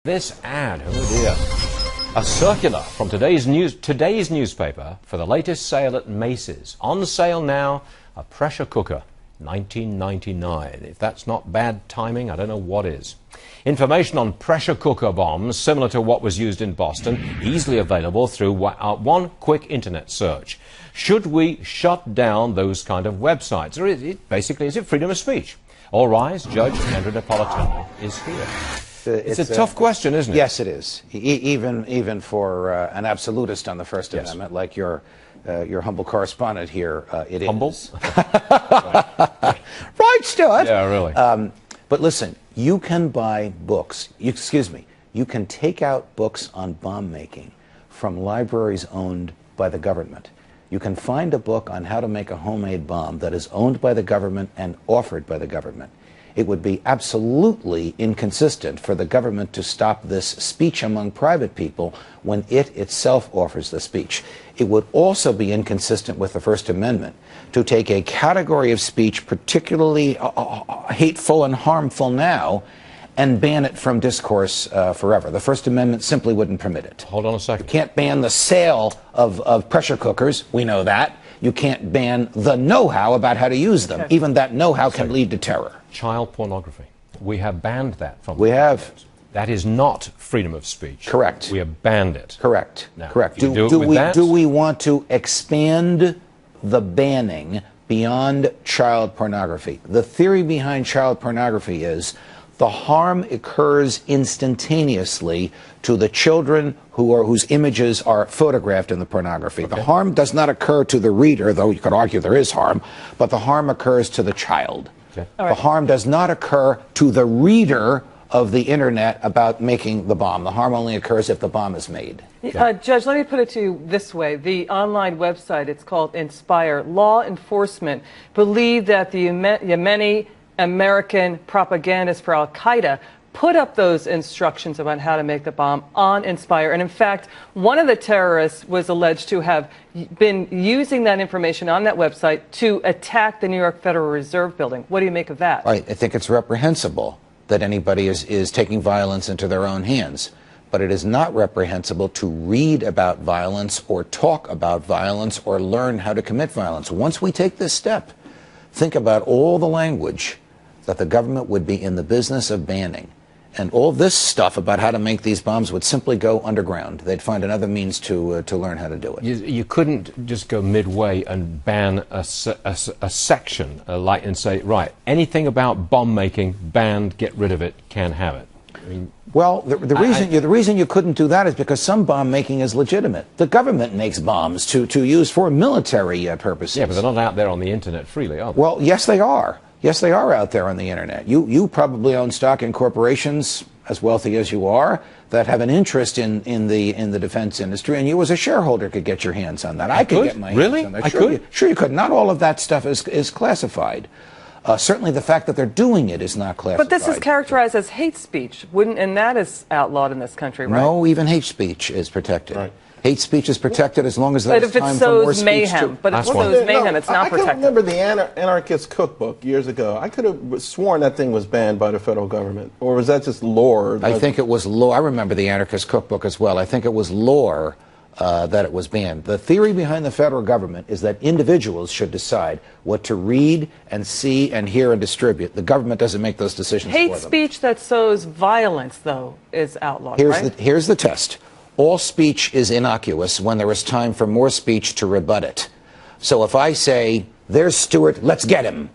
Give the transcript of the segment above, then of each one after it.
This ad, oh dear. A circular from today's newspaper for the latest sale at Macy's. On sale now, a pressure cooker, $19.99. If that's not bad timing, I don't know what is. Information on pressure cooker bombs, similar to what was used in Boston, easily available through one quick internet search. Should we shut down those kind of websites? Or is it freedom of speech? All rise, Judge Andrew Napolitano is here. It's a tough question, isn't it? Yes, it is. Even for an absolutist on the First Amendment, like your humble correspondent here, it humble? is. Right, Stuart? Yeah, really. But listen, you can buy books. You can take out books on bomb making from libraries owned by the government. You can find a book on how to make a homemade bomb that is owned by the government and offered by the government. It would be absolutely inconsistent for the government to stop this speech among private people when it itself offers the speech. It would also be inconsistent with the First Amendment to take a category of speech particularly hateful and harmful now and ban it from discourse forever. The First Amendment simply wouldn't permit it. Hold on a second. You can't ban the sale of pressure cookers. We know that. You can't ban the know-how about how to use them. Even that know-how can lead to terror. Child pornography. We have banned that from We have. That is not freedom of speech. Correct. We have banned it. Correct. Now, Correct. Do we want to expand the banning beyond child pornography? The theory behind child pornography is the harm occurs instantaneously to the children whose images are photographed in the pornography. Okay. The harm does not occur to the reader, though you could argue there is harm, but the harm occurs to the child. Okay. The harm does not occur to the reader of the internet about making the bomb. The harm only occurs if the bomb is made. Judge, let me put it to you this way. The online website, it's called Inspire. Law enforcement believe that the Yemeni American propagandists for Al-Qaeda put up those instructions about how to make the bomb on Inspire. And in fact, one of the terrorists was alleged to have been using that information on that website to attack the New York Federal Reserve building. What do you make of that? I think it's reprehensible that anybody is taking violence into their own hands. But it is not reprehensible to read about violence or talk about violence or learn how to commit violence. Once we take this step, think about all the language that the government would be in the business of banning. And all this stuff about how to make these bombs would simply go underground. They'd find another means to learn how to do it. You couldn't just go midway and ban a section and say, right, anything about bomb making, banned, get rid of it, can't have it. I mean, well, the reason you couldn't do that is because some bomb making is legitimate. The government makes bombs to use for military purposes. Yeah, but they're not out there on the internet freely, are they? Well, yes, they are. Yes, they are out there on the internet. You probably own stock in corporations, as wealthy as you are, that have an interest in the defense industry, and you as a shareholder could get your hands on that. I could get my hands on that. Sure you could. Not all of that stuff is classified. Certainly the fact that they're doing it is not classified. But this is characterized as hate speech, and that is outlawed in this country, right? No, even hate speech is protected. Right. Hate speech is protected as long as there's time for more speech. Mayhem. But if it sows mayhem, it's not protected. I remember the Anarchist Cookbook years ago. I could have sworn that thing was banned by the federal government. Or was that just lore? I think it was lore. I remember the Anarchist Cookbook as well. I think it was lore that it was banned. The theory behind the federal government is that individuals should decide what to read and see and hear and distribute. The government doesn't make those decisions for them. Hate speech that sows violence, though, is outlawed, right? Here's the test. All speech is innocuous when there is time for more speech to rebut it. So if I say, there's Stewart, let's get him,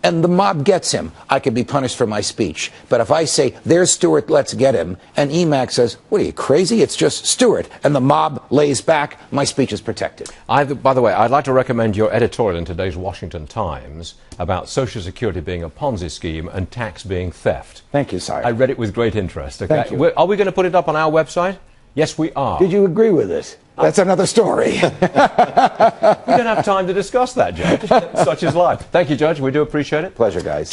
and the mob gets him, I can be punished for my speech. But if I say, there's Stewart, let's get him, and EMAC says, what are you, crazy? It's just Stewart, and the mob lays back, my speech is protected. By the way, I'd like to recommend your editorial in today's Washington Times about Social Security being a Ponzi scheme and tax being theft. Thank you, sire. I read it with great interest. Okay? Thank you. Are we going to put it up on our website? Yes, we are. Did you agree with this? That's another story. We don't have time to discuss that, Judge. Such is life. Thank you, Judge. We do appreciate it. Pleasure, guys.